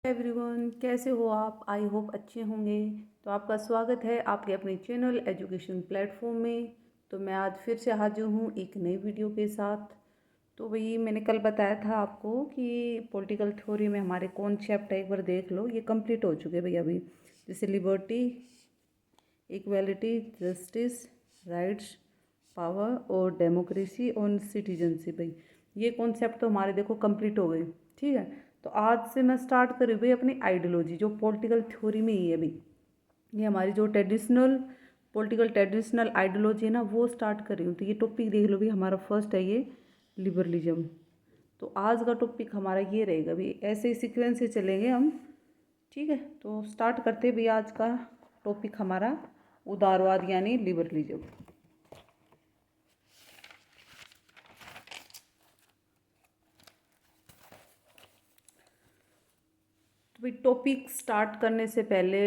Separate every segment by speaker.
Speaker 1: Everyone, कैसे हो आप? आई होप अच्छे होंगे। तो आपका स्वागत है आपके अपने चैनल एजुकेशन प्लेटफॉर्म में। तो मैं आज फिर से हाजिर हूँ एक नई वीडियो के साथ। तो वही मैंने कल बताया था आपको कि पॉलिटिकल थ्योरी में हमारे कॉन्सेप्ट है, एक बार देख लो, ये कंप्लीट हो चुके भाई अभी। जैसे liberty, equality, justice, rights, power और डेमोक्रेसी और सिटीजनशिप। भाई ये कॉन्सेप्ट तो हमारे देखो कंप्लीट हो गए। ठीक है, तो आज से मैं स्टार्ट करी भाई अपनी आइडियोलॉजी, जो पॉलिटिकल थ्योरी में ही है भाई। ये हमारी जो ट्रेडिशनल आइडियोलॉजी है ना, वो स्टार्ट कर रही हूँ। तो ये टॉपिक देख लो भाई, हमारा फर्स्ट है ये लिबरलिज्म। तो आज का टॉपिक हमारा ये रहेगा भाई, ऐसे ही सीक्वेंस से चलेंगे हम। ठीक है, तो स्टार्ट करते भी आज का टॉपिक हमारा उदारवाद यानी लिबरलिज्म। तो भाई टॉपिक स्टार्ट करने से पहले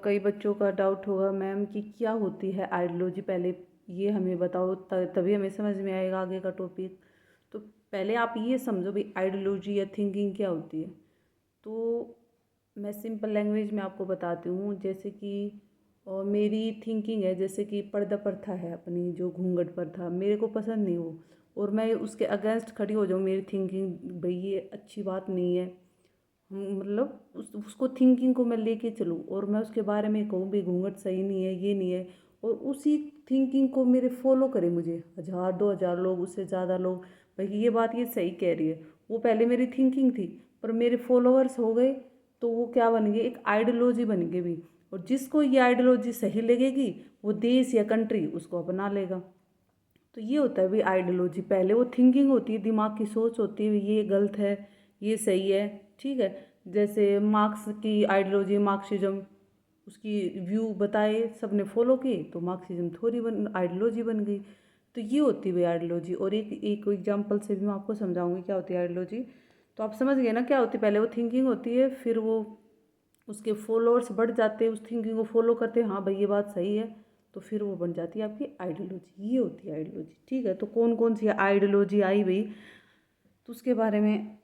Speaker 1: कई बच्चों का डाउट होगा, मैम कि क्या होती है आइडियोलॉजी, पहले ये हमें बताओ, तभी हमें समझ में आएगा आगे का टॉपिक। तो पहले आप ये समझो भाई आइडियोलॉजी या थिंकिंग क्या होती है। तो मैं सिंपल लैंग्वेज में आपको बताती हूँ। जैसे कि मेरी थिंकिंग है, जैसे कि पर्दा प्रथा है अपनी, जो घूंघट प्रथा मेरे को पसंद नहीं हो, और मैं उसके अगेंस्ट खड़ी हो जाऊँ, मेरी थिंकिंग भाई ये अच्छी बात नहीं है, मतलब उसको थिंकिंग को मैं लेके चलूँ और मैं उसके बारे में कहूँ भी घूंघट सही नहीं है, ये नहीं है, और उसी थिंकिंग को मेरे फॉलो करे मुझे 1000 2000 लोग, उससे ज़्यादा लोग, भाई ये बात ये सही कह रही है। वो पहले मेरी थिंकिंग थी, पर मेरे फॉलोअर्स हो गए, तो वो क्या बन गए, एक आइडियोलॉजी बन गई भी। और जिसको ये आइडियोलॉजी सही लगेगी, वो देश या कंट्री उसको अपना लेगा। तो ये होता है भाई आइडियोलॉजी। पहले वो थिंकिंग होती है, दिमाग की सोच होती है, ये गलत है, ये सही है। ठीक है, जैसे मार्क्स की आइडियोलॉजी, मार्क्सिज्म, उसकी व्यू बताए, सबने फॉलो किए, तो मार्क्सिज्म थ्योरी बन, आइडियोलॉजी बन गई। तो ये होती है भाई आइडियोलॉजी। और एक एक एग्जाम्पल से भी मैं आपको समझाऊंगी क्या होती है आइडियोलॉजी। तो आप समझ गए ना क्या होती है। पहले वो थिंकिंग होती है, फिर वो उसके फॉलोअर्स बढ़ जाते हैं, उस थिंकिंग को फॉलो करते हैं, हाँ भाई ये बात सही है, तो फिर वो बन जाती है आपकी आइडियोलॉजी। ये होती है आइडियोलॉजी। ठीक है, तो कौन कौन सी आइडियोलॉजी आई भाई, तो उसके बारे में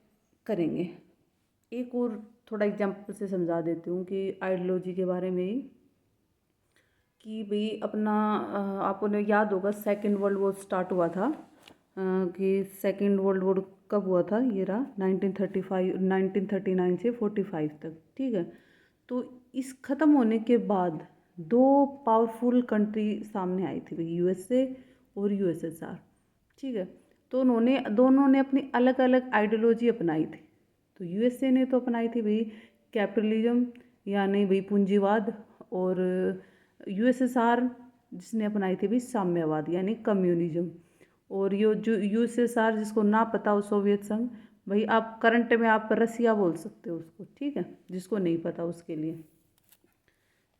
Speaker 1: करेंगे। एक और थोड़ा एग्जाम्पल से समझा देती हूँ कि आइडियोलॉजी के बारे में ही, कि भाई अपना आपको ने याद होगा सेकेंड वर्ल्ड वॉर स्टार्ट हुआ था। कि सेकेंड वर्ल्ड वॉर कब हुआ था, ये रहा 1935, 1939 से 45 तक। ठीक है, तो इस ख़त्म होने के बाद दो पावरफुल कंट्री सामने आई थी भाई, यूएसए और यूएसएसआर। ठीक है, तो उन्होंने दोनों ने अपनी अलग अलग आइडियोलॉजी अपनाई थी। तो यूएसए ने तो अपनाई थी भाई कैपिटलिज्म यानी भाई पूंजीवाद, और यूएसएसआर जिसने अपनाई थी भाई साम्यवाद यानी कम्युनिज्म। और ये जो यूएसएसआर, जिसको ना पता हो, सोवियत संघ, भाई आप करंट में आप रसिया बोल सकते हो उसको। ठीक है, जिसको नहीं पता उसके लिए।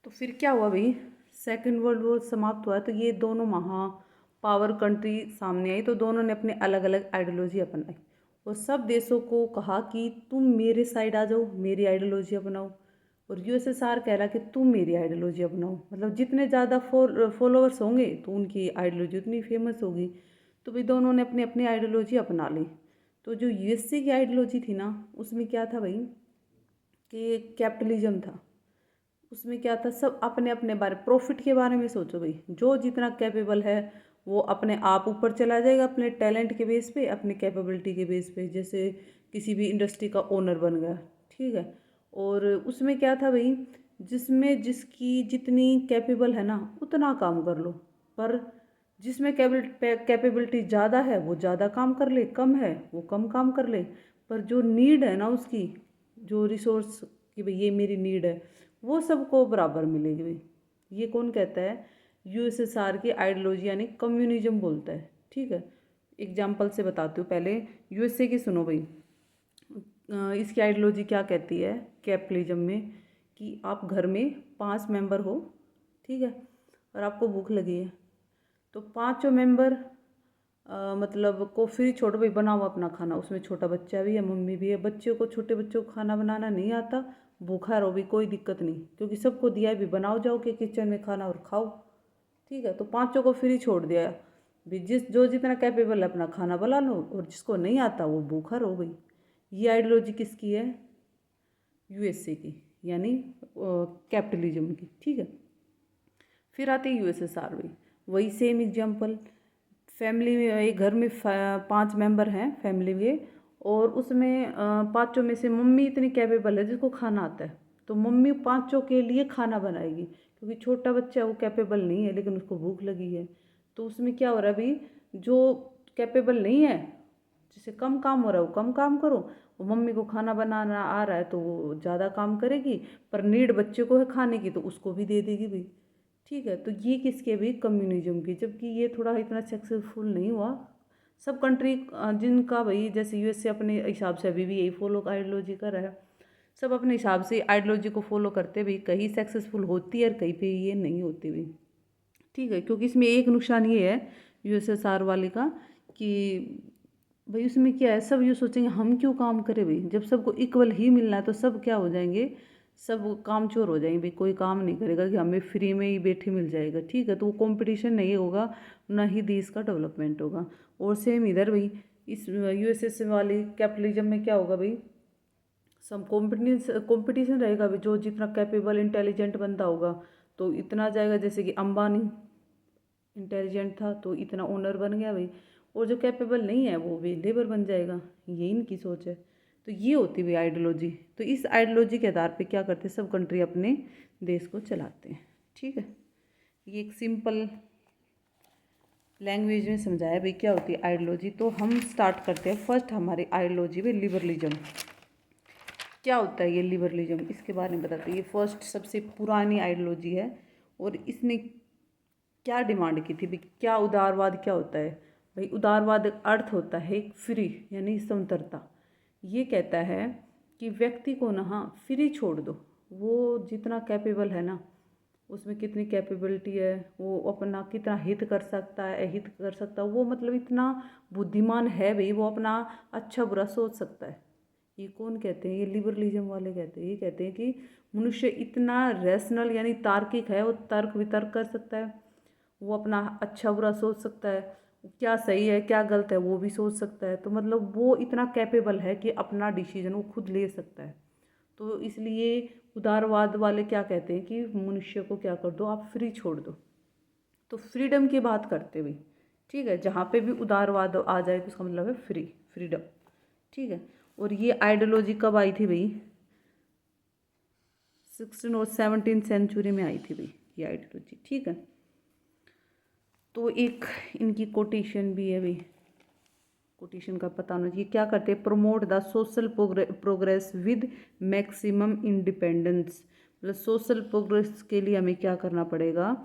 Speaker 1: तो फिर क्या हुआ भाई, सेकेंड वर्ल्ड वॉर समाप्त हुआ, तो ये दोनों महा पावर कंट्री सामने आई, तो दोनों ने अपने अलग अलग आइडियोलॉजी अपनाई, और सब देशों को कहा कि तुम मेरे साइड आ जाओ, मेरी आइडियोलॉजी अपनाओ। और यूएसएसआर कह रहा कि तुम मेरी आइडियोलॉजी अपनाओ, मतलब जितने ज़्यादा फॉलोअर्स होंगे तो उनकी आइडियोलॉजी उतनी फेमस होगी। तो भाई दोनों ने अपनी अपनी आइडियोलॉजी अपना ली। तो जो यूएसए की आइडियोलॉजी थी ना, उसमें क्या था भाई, कि कैपिटलिज्म था। उसमें क्या था, सब अपने अपने बारे, प्रॉफिट के बारे में सोचो भाई, जो जितना कैपेबल है वो अपने आप ऊपर चला जाएगा, अपने टैलेंट के बेस पे, अपनी कैपेबिलिटी के बेस पे। जैसे किसी भी इंडस्ट्री का ओनर बन गया। ठीक है, और उसमें क्या था भाई, जिसमें जिसकी जितनी कैपेबल है ना उतना काम कर लो, पर जिसमें कैपेबिलिटी ज़्यादा है वो ज़्यादा काम कर ले, कम है वो कम काम कर ले। पर जो नीड है ना उसकी, जो रिसोर्स, कि भाई ये मेरी नीड है, वो सबको बराबर मिलेगी भाई। ये कौन कहता है, यूएसएसआर की आइडियोलॉजी यानी कम्युनिज्म बोलता है। ठीक है, एग्जाम्पल से बताती हूँ, पहले यूएसए की सुनो भाई। इसकी आइडियोलॉजी क्या कहती है कैपिटलिज्म में, कि आप घर में 5 मेंबर हो, ठीक है, और आपको भूख लगी है, तो पांचों मेंबर मतलब को फ्री छोड़ो भाई, बनाओ अपना खाना। उसमें छोटा बच्चा भी है, मम्मी भी है, बच्चों को, छोटे बच्चों को खाना बनाना नहीं आता, भूखा रहो भी, कोई दिक्कत नहीं, क्योंकि सबको दिया है भी, बनाओ जाओ के किचन में खाना और खाओ। ठीक है, तो पांचों को फ्री छोड़ दिया भी, जो जितना कैपेबल है अपना खाना बना लो, और जिसको नहीं आता वो भूखा रहो भाई। ये आइडियोलॉजी किसकी है, यूएसए की, यानी कैपिटलिज्म की, ठीक है। फिर आते यूएसएसआर भी, वही सेम एग्जाम्पल। फैमिली में, एक घर में 5 मेंबर हैं फैमिली में, और उसमें पाँचों में से मम्मी इतनी कैपेबल है जिसको खाना आता है, तो मम्मी पाँचों के लिए खाना बनाएगी, क्योंकि छोटा बच्चा है वो कैपेबल नहीं है लेकिन उसको भूख लगी है। तो उसमें क्या हो रहा है भाई, जो कैपेबल नहीं है, जिससे कम काम हो रहा है वो कम काम करो, वो मम्मी को खाना बनाना आ रहा है तो वो ज़्यादा काम करेगी, पर नीड बच्चे को है खाने की तो उसको भी दे देगी भाई, ठीक है। तो ये किसके भी, कम्युनिज्म की, जबकि ये थोड़ा इतना सक्सेसफुल नहीं हुआ। सब कंट्री जिनका भाई, जैसे यूएसए अपने हिसाब से अभी भी यही फॉलो आइडियोलॉजी कर रहा है, सब अपने हिसाब से आइडियोलॉजी को फॉलो करते भी, कहीं सक्सेसफुल होती है और कहीं पे ये नहीं होती भी, ठीक है। क्योंकि इसमें एक नुकसान ये है यूएसएसआर वाले का, कि भाई उसमें क्या है, सब ये सोचेंगे हम क्यों काम करें भाई, जब सबको इक्वल ही मिलना है तो सब क्या हो जाएंगे, सब काम चोर हो जाएंगे भाई, कोई काम नहीं करेगा कि हमें फ्री में ही बैठे मिल जाएगा, ठीक है। तो वो कंपटीशन नहीं होगा, ना ही देश का डेवलपमेंट होगा। और सेम इधर भाई, इस यूएसएस वाली कैपिटलिज्म में क्या होगा भाई, सब कंपटीशन रहेगा भाई, जो जितना कैपेबल इंटेलिजेंट बंदा होगा तो इतना जाएगा, जैसे कि अंबानी इंटेलिजेंट था तो इतना ओनर बन गया भाई, और जो कैपेबल नहीं है वो भी लेबर बन जाएगा, ये इनकी सोच है। तो ये होती हुई आइडियोलॉजी। तो इस आइडियोलॉजी के आधार पे क्या करते हैं, सब कंट्री अपने देश को चलाते हैं, ठीक है। ये एक सिंपल लैंग्वेज में समझाया भाई क्या होती है आइडियोलॉजी। तो हम स्टार्ट करते हैं फर्स्ट हमारी आइडियोलॉजी में, लिबरलिज्म। क्या होता है ये लिबरलिज्म, इसके बारे में बताते हैं। ये फर्स्ट सबसे पुरानी आइडियोलॉजी है, और इसने क्या डिमांड की थी भाई, क्या उदारवाद क्या होता है भाई, उदारवाद अर्थ होता है एक फ्री, यानी स्वतंत्रता। ये कहता है कि व्यक्ति को ना, हाँ, फ्री छोड़ दो, वो जितना कैपेबल है ना, उसमें कितनी कैपेबिलिटी है, वो अपना कितना हित कर सकता है, अहित कर सकता है, वो मतलब इतना बुद्धिमान है भाई, वो अपना अच्छा बुरा सोच सकता है। ये कौन कहते हैं, ये लिबरलिज्म वाले कहते हैं। ये कहते हैं कि मनुष्य इतना रैशनल यानी तार्किक है, वो तर्क वितर्क कर सकता है, वो अपना अच्छा बुरा सोच सकता है, क्या सही है क्या गलत है वो भी सोच सकता है। तो मतलब वो इतना कैपेबल है कि अपना डिसीजन वो खुद ले सकता है। तो इसलिए उदारवाद वाले क्या कहते हैं कि मनुष्य को क्या कर दो, आप फ्री छोड़ दो। तो फ्रीडम की बात करते हुए, ठीक है, जहाँ पे भी उदारवाद आ जाए तो उसका मतलब है फ्रीडम, ठीक है। और ये आइडियोलॉजी कब आई थी भाई, 16 और 17 सेंचुरी में आई थी भाई ये आइडियोलॉजी, ठीक है। तो एक इनकी कोटेशन भी है भाई, कोटेशन का पता होना चाहिए। क्या करते हैं, promote the social progress with maximum independence. मतलब सोशल प्रोग्रेस के लिए हमें क्या करना पड़ेगा,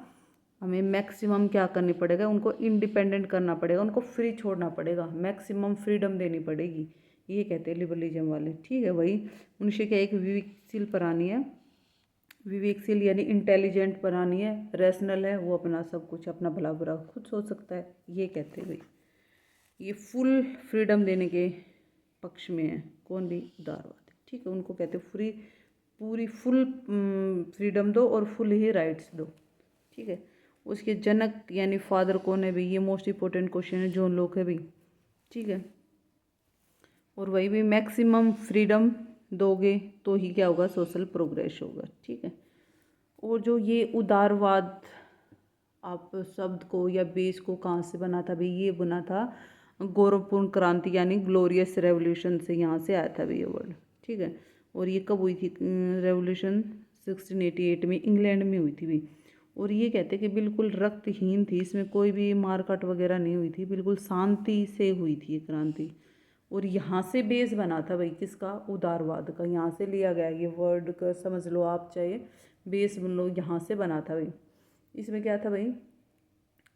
Speaker 1: हमें मैक्सिमम क्या करनी पड़ेगा, उनको इंडिपेंडेंट करना पड़ेगा, उनको फ्री छोड़ना पड़ेगा, मैक्सिमम फ्रीडम देनी पड़ेगी, ये कहते हैं लिबरलिज्म वाले, ठीक है। वही मनुष्य क्या एक विवेकशील प्राणी है, विवेकशील यानी इंटेलिजेंट प्राणी है, रैशनल है, वो अपना सब कुछ अपना भला बुरा खुद सोच सकता है, ये कहते हैं भाई। ये फुल फ्रीडम देने के पक्ष में है, कौन भी, उदारवाद, ठीक है। उनको कहते हैं फ्री, पूरी फुल फ्रीडम दो और फुल ही राइट्स दो, ठीक है। उसके जनक यानी फादर कौन है भाई, ये मोस्ट इंपॉर्टेंट क्वेश्चन है, जॉन लॉक है भाई, ठीक है। और वही भी मैक्सिमम फ्रीडम दोगे तो ही क्या होगा, सोशल प्रोग्रेस होगा, ठीक है। और जो ये उदारवाद आप शब्द को या बेस को कहाँ से बना था भाई, ये बना था गौरवपूर्ण क्रांति यानी ग्लोरियस रेवोल्यूशन से, यहाँ से आया था भाई ये वर्ड, ठीक है। और ये कब हुई थी रेवोल्यूशन, 1688 में इंग्लैंड में हुई थी भाई। और ये कहते कि बिल्कुल रक्तहीन थी, इसमें कोई भी मारकाट वगैरह नहीं हुई थी, बिल्कुल शांति से हुई थी ये क्रांति। और यहाँ से बेस बना था भाई किसका, उदारवाद का, यहाँ से लिया गया ये वर्ड का, समझ लो आप, चाहे बेस बन लो, यहाँ से बना था भाई। इसमें क्या था भाई,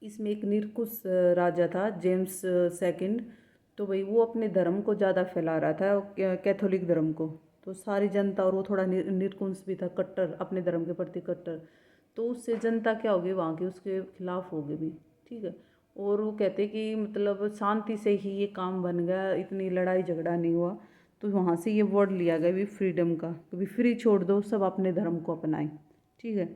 Speaker 1: इसमें एक निरकुश राजा था, जेम्स सेकंड। तो भाई वो अपने धर्म को ज़्यादा फैला रहा था, कैथोलिक धर्म को। तो सारी जनता, और वो थोड़ा निरकुश भी था, कट्टर, अपने धर्म के प्रति कट्टर। तो उससे जनता क्या होगी वहाँ की, उसके खिलाफ होगी भी, ठीक है। और वो कहते कि मतलब शांति से ही ये काम बन गया, इतनी लड़ाई झगड़ा नहीं हुआ। तो वहाँ से ये वर्ड लिया गया भी फ्रीडम का, कभी फ्री छोड़ दो, सब अपने धर्म को अपनाएं, ठीक है।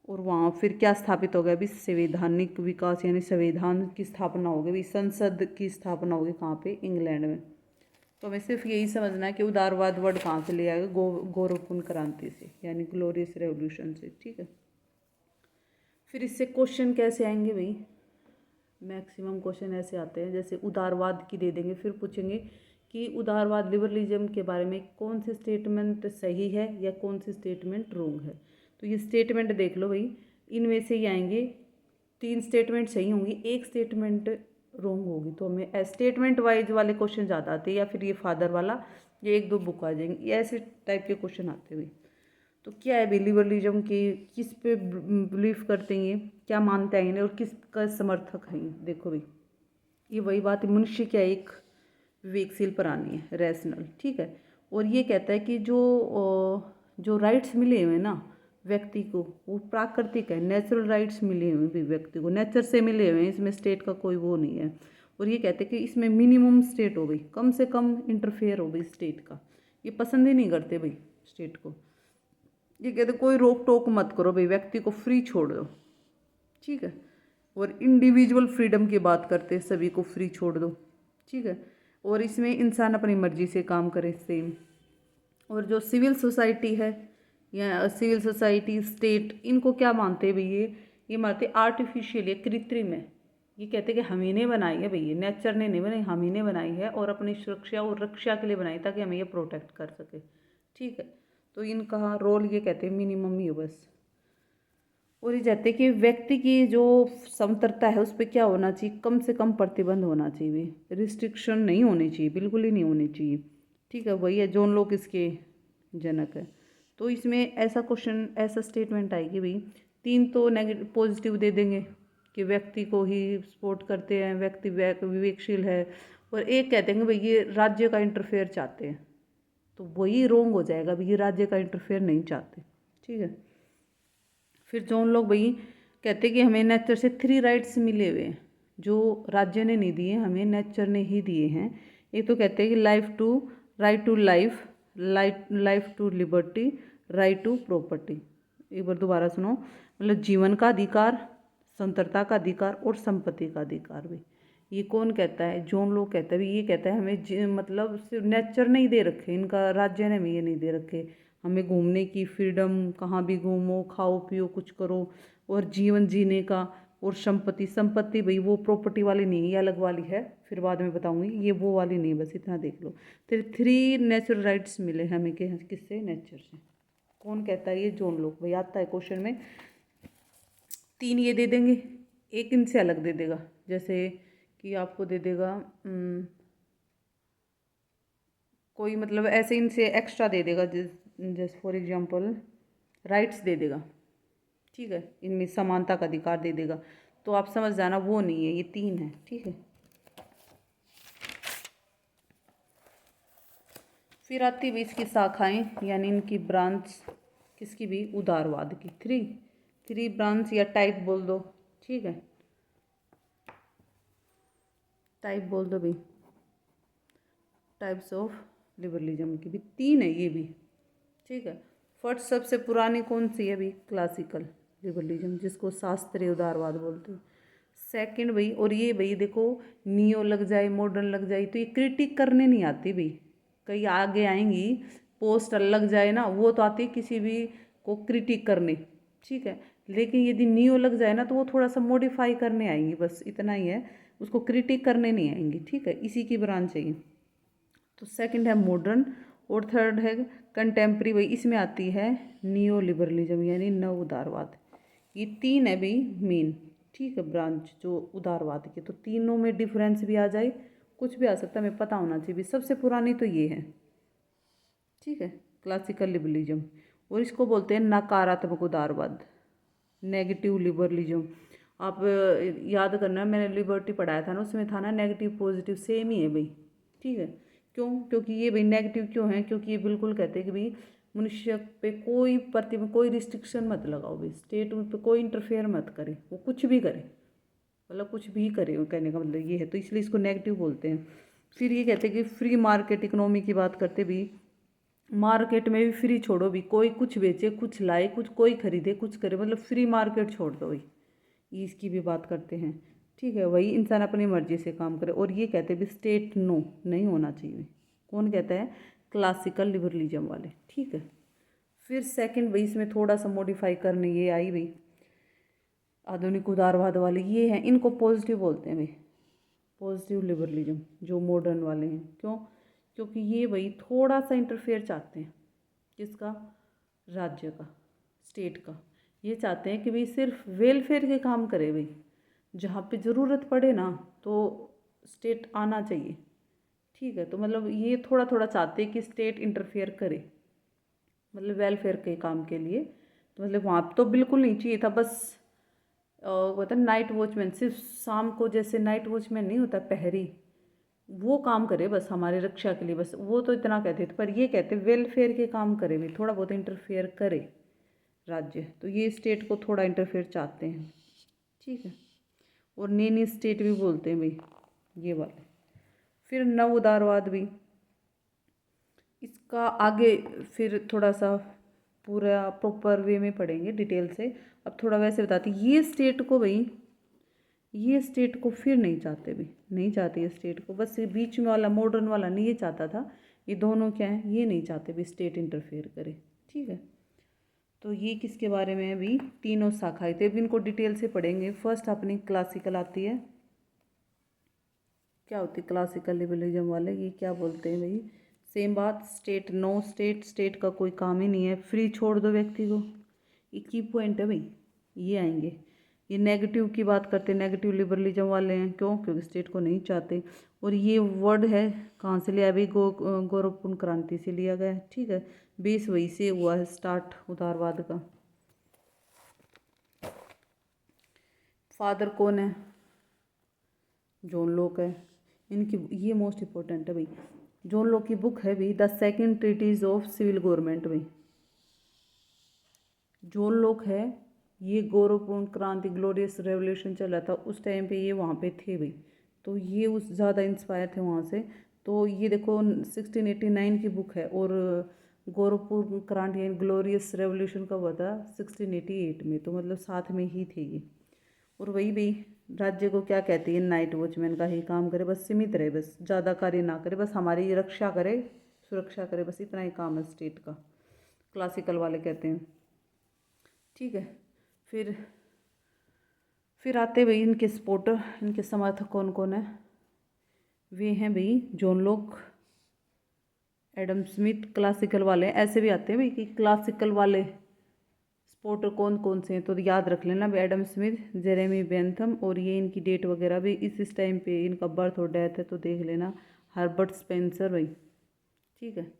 Speaker 1: और वहाँ फिर क्या स्थापित हो गया अभी, संवैधानिक विकास यानी संविधान की स्थापना हो गई, संसद की स्थापना होगी कहाँ पे, इंग्लैंड में, तो हमें सिर्फ यही समझना है कि उदारवाद वर्ड कहाँ से ले आएगा, गौरवपूर्ण क्रांति से, यानी ग्लोरियस रेवोल्यूशन से। ठीक है, फिर इससे क्वेश्चन कैसे आएंगे भाई, मैक्सिमम क्वेश्चन ऐसे आते हैं, जैसे उदारवाद की दे देंगे, फिर पूछेंगे कि उदारवाद लिबरलिज्म के बारे में कौन सी स्टेटमेंट सही है या कौन सी स्टेटमेंट रॉन्ग है। तो ये स्टेटमेंट देख लो भाई, इनमें से ही आएंगे, 3 स्टेटमेंट सही होंगी, 1 स्टेटमेंट रॉन्ग होगी। तो हमें स्टेटमेंट वाइज वाले क्वेश्चन ज़्यादा आते हैं, या फिर ये फादर वाला, ये 1-2 बुक आ जाएंगे, ये ऐसे टाइप के क्वेश्चन आते हैं भाई। तो क्या है भाई लिबरलिज्म की, किस पे बिलीव करते हैं, ये क्या मानते हैं इन्हें, और किस का समर्थक हैं ये। देखो भाई, ये वही बात है, मनुष्य क्या एक विवेकशील प्राणी है, रैशनल। ठीक है, और ये कहता है कि जो राइट्स मिले हुए हैं ना व्यक्ति को, वो प्राकृतिक है, नेचुरल राइट्स मिले हुए हैं व्यक्ति को, नेचर से मिले हुए हैं, इसमें स्टेट का कोई वो नहीं है। और ये कहते हैं कि इसमें मिनिमम स्टेट हो गई, कम से कम इंटरफेयर हो गई स्टेट का, ये पसंद ही नहीं करते भाई स्टेट को। ये कहते कोई रोक टोक मत करो भाई, व्यक्ति को फ्री छोड़ दो। ठीक है, और इंडिविजुअल फ्रीडम की बात करते हैं, सभी को फ्री छोड़ दो। ठीक है, और इसमें इंसान अपनी मर्जी से काम करे सेम। और जो सिविल सोसाइटी है या सिविल सोसाइटी स्टेट, इनको क्या मानते हैं भाई, ये मानते आर्टिफिशियल, ये कृत्रिम है। ये कहते हैं कि हम ही ने बनाई है भाई, ये नेचर ने नहीं बनाई, हम ही ने बनाई है, और अपनी सुरक्षा और रक्षा के लिए बनाई ताकि हमें ये प्रोटेक्ट कर सके। ठीक है, तो इनका रोल ये कहते हैं मिनिमम ही है बस। और ये कहते हैं कि व्यक्ति की जो स्वतंत्रता है उस पर क्या होना चाहिए, कम से कम प्रतिबंध होना चाहिए, रिस्ट्रिक्शन नहीं होनी चाहिए, बिल्कुल ही नहीं होनी चाहिए। ठीक है, वही है जॉन लॉक इसके जनक है। तो इसमें ऐसा क्वेश्चन, ऐसा स्टेटमेंट आएगी भाई, 3 तो नेगेटिव पॉजिटिव दे देंगे कि व्यक्ति को ही सपोर्ट करते हैं, व्यक्ति विवेकशील है, और एक कहते हैं भाई ये राज्य का इंटरफेयर चाहते हैं। तो वही रोंग हो जाएगा भाई, ये राज्य का इंटरफेयर नहीं चाहते। ठीक है, फिर जॉन लॉक भाई कहते कि हमें नेचर से 3 राइट्स मिले हुए हैं, जो राज्य ने नहीं दिए, हमें नेचर ने ही दिए हैं। एक तो कहते हैं कि right to life, life to liberty, right to property. एक बार दोबारा सुनो, मतलब जीवन का अधिकार, स्वतंत्रता का अधिकार और संपत्ति का अधिकार भी। ये कौन कहता है, जॉन लॉक कहता है। ये कहता है हमें मतलब सिर्फ नेचर नहीं दे रखे, इनका राज्य ने हमें ये नहीं दे रखे, हमें घूमने की फ्रीडम, कहाँ भी घूमो, खाओ पियो कुछ करो, और जीवन जीने का, और संपत्ति भाई वो प्रॉपर्टी वाली नहीं है, ये अलग वाली है, फिर बाद में बताऊंगी, ये वो वाली नहीं, बस इतना देख लो। फिर 3 नेचुरल राइट्स मिले हमें किससे, नेचर से। कौन कहता है, ये जॉन लॉक भाई। आता है क्वेश्चन में 3 ये दे देंगे, एक इनसे अलग दे देगा, जैसे कि आपको दे देगा कोई मतलब ऐसे इनसे एक्स्ट्रा दे देगा, जैसे फॉर एग्जांपल राइट्स दे देगा। ठीक है, इनमें समानता का अधिकार दे देगा, तो आप समझ जाना वो नहीं है, ये 3 है। ठीक है, फिर आती भी इसकी शाखाएं, यानी इनकी ब्रांच, किसकी भी, उदारवाद की। 3 ब्रांच या टाइप बोल दो। ठीक है, टाइप बोल दो भाई, टाइप्स ऑफ लिबरलिज्म की भी 3 है ये भी। ठीक है, फर्स्ट सबसे पुरानी कौन सी है भाई, क्लासिकल लिबरलिज्म, जिसको शास्त्रीय उदारवाद बोलते हैं। सेकंड भाई, और ये भाई देखो नियो लग जाए, मॉडर्न लग जाए, तो ये क्रिटिक करने नहीं आती भाई, कई आगे आएंगी, पोस्ट लग जाए ना, वो तो आती है किसी भी को क्रिटिक करने। ठीक है, लेकिन यदि नियो लग जाए ना, तो वो थोड़ा सा मॉडिफाई करने आएंगी, बस इतना ही है, उसको क्रिटिक करने नहीं आएंगी। ठीक है, इसी की ब्रांच है ये। तो सेकंड है मॉडर्न, और थर्ड है कंटेम्प्रेरी, वही इसमें आती है नियो लिबरलिज्म, यानी नव उदारवाद। ये 3 है भाई मेन। ठीक है, ब्रांच जो उदारवाद की, तो तीनों में डिफरेंस भी आ जाए, कुछ भी आ सकता है, हमें पता होना चाहिए। सबसे पुरानी तो ये है। ठीक है, क्लासिकल लिबरलिज्म, और इसको बोलते हैं नकारात्मक उदारवाद, नेगेटिव लिबरलिज्म। आप याद करना, मैंने लिबर्टी पढ़ाया था ना, उसमें था ना नेगेटिव पॉजिटिव सेम ही है भाई। ठीक है, क्यों, क्योंकि ये भाई नेगेटिव क्यों है, क्योंकि ये बिल्कुल कहते हैं कि भाई मनुष्य पे कोई रिस्ट्रिक्शन मत लगाओ भाई, स्टेट पे कोई इंटरफेयर मत करे, वो कुछ भी करे, मतलब कुछ भी करे, वो कहने का मतलब ये है, तो इसलिए इसको नेगेटिव बोलते हैं। फिर ये कहते हैं कि फ्री मार्केट इकोनॉमी की बात करते भी, मार्केट में भी फ्री छोड़ो भी, कोई कुछ बेचे, कुछ लाए, कुछ कोई खरीदे, कुछ करे, मतलब फ्री मार्केट छोड़ दो भाई, इसकी भी बात करते हैं। ठीक है, वही इंसान अपनी मर्जी से काम करे। और ये कहते भी स्टेट नो नहीं होना चाहिए, कौन कहता है? क्लासिकल लिबरलिज्म वाले, ठीक है। फिर सेकंड भाई इसमें थोड़ा सा मॉडिफाई करने ये आई भाई आधुनिक उदारवाद वाले, ये हैं, इनको पॉजिटिव बोलते हैं भाई, पॉजिटिव लिबरलिज्म जो मॉडर्न वाले हैं। क्यों? क्योंकि ये भाई थोड़ा सा इंटरफेयर चाहते हैं, किसका? राज्य का, स्टेट का। ये चाहते हैं कि भाई सिर्फ वेलफेयर के काम करे भाई, जहाँ पे ज़रूरत पड़े ना तो स्टेट आना चाहिए, ठीक है। तो मतलब ये थोड़ा थोड़ा चाहते हैं कि स्टेट इंटरफेयर करे, मतलब वेलफेयर के काम के लिए। तो मतलब वहाँ तो बिल्कुल नहीं चाहिए था, बस होता नाइट वॉचमैन, सिर्फ शाम को जैसे नाइट वॉचमैन नहीं होता पहरी, वो काम करे बस हमारी रक्षा के लिए, बस वो तो इतना कहते थे। पर ये कहते वेलफेयर के काम करे भी, थोड़ा बहुत इंटरफेयर करे राज्य। तो ये स्टेट को थोड़ा इंटरफेयर चाहते हैं, ठीक है। और नेनी स्टेट भी बोलते हैं भाई ये वाले। फिर नव उदारवाद भी, इसका आगे फिर थोड़ा सा पूरा प्रॉपर वे में पढ़ेंगे डिटेल से। अब थोड़ा वैसे बताती, ये स्टेट को भाई, ये स्टेट को फिर नहीं चाहते भी, नहीं चाहते ये स्टेट को, बस ये बीच में वाला मॉडर्न वाला नहीं ये चाहता था, ये दोनों क्या है, ये नहीं चाहते भी स्टेट इंटरफेयर करे, ठीक है। तो ये किसके बारे में है भी? तीनों शाखाएं थे, अभी इनको डिटेल से पढ़ेंगे। फर्स्ट अपनी क्लासिकल आती है, क्या होती है क्लासिकल लिबरलिज्म वाले, ये क्या बोलते हैं भाई? सेम बात, स्टेट नो स्टेट, स्टेट का कोई काम ही नहीं है, फ्री छोड़ दो व्यक्ति को, ये की पॉइंट है भाई, ये आएंगे। ये नेगेटिव की बात करते हैं, नेगेटिव लिबरलिज्म वाले हैं, क्यों? क्योंकि स्टेट को नहीं चाहते। और ये वर्ड है कहाँ से लिया भाई? गौरवपूर्ण क्रांति से लिया गया है, ठीक है। बेस वही से हुआ है स्टार्ट उदारवाद का। फादर कौन है? जॉन लॉक है, इनकी ये मोस्ट इम्पोर्टेंट है भाई। जॉन लॉक की बुक है भाई the second treatise of civil government भाई। जॉन लॉक है, ये गौरवपूर्ण क्रांति ग्लोरियस रेवोल्यूशन चल रहा था उस टाइम पे, ये वहाँ पे थे भाई। तो ये उस ज़्यादा इंस्पायर थे वहाँ से। तो ये देखो 1689 की बुक है, और गौरवपूर्ण क्रांति यानी ग्लोरियस रेवोल्यूशन कब हुआ था? 1688 में, तो मतलब साथ में ही थे ये। और वही भाई राज्य को क्या कहती है? नाइट वॉचमैन का ही काम करे, बस सीमित रहे, बस ज़्यादा कार्य ना करे, बस हमारी रक्षा करे, सुरक्षा करे, बस इतना ही काम है स्टेट का, क्लासिकल वाले कहते हैं, ठीक है। फिर आते भाई इनके सपोर्टर, इनके समर्थक कौन कौन है? वे हैं भाई John lock, Adam Smith, classical वाले। ऐसे भी आते हैं भाई कि क्लासिकल वाले सपोर्टर कौन कौन से हैं, तो याद रख लेना भाई, एडम स्मिथ, जेरेमी बेंथम, और ये इनकी डेट वगैरह भी इस टाइम पे इनका बर्थ और डेथ है तो देख लेना। हर्बर्ट स्पेंसर भाई, ठीक है।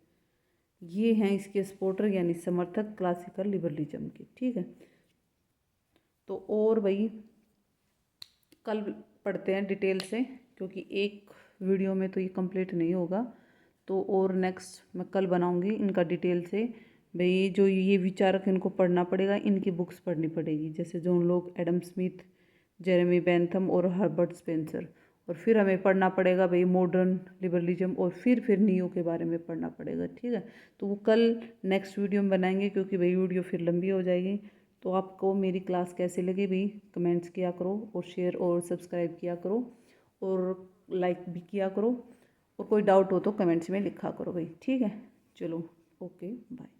Speaker 1: ये हैं इसके सपोर्टर यानी समर्थक क्लासिकल लिबरलिज्म के, ठीक है। तो और भाई कल पढ़ते हैं डिटेल से, क्योंकि एक वीडियो में तो ये कंप्लीट नहीं होगा, तो और नेक्स्ट मैं कल बनाऊंगी इनका डिटेल से। भाई जो ये विचारक इनको पढ़ना पड़ेगा, इनकी बुक्स पढ़नी पड़ेगी, जैसे John Locke, Adam Smith, Jeremy Bentham और हर्बर्ट स्पेंसर। और फिर हमें पढ़ना पड़ेगा भाई मॉडर्न लिबरलिज्म, और फिर नियो के बारे में पढ़ना पड़ेगा, ठीक है। तो वो कल नेक्स्ट वीडियो में बनाएंगे, क्योंकि भाई वीडियो फिर लंबी हो जाएगी। तो आपको मेरी क्लास कैसी लगी भाई कमेंट्स किया करो, और शेयर और सब्सक्राइब किया करो, और लाइक भी किया करो, और कोई डाउट हो तो कमेंट्स में लिखा करो भाई, ठीक है। चलो, ओके, बाय।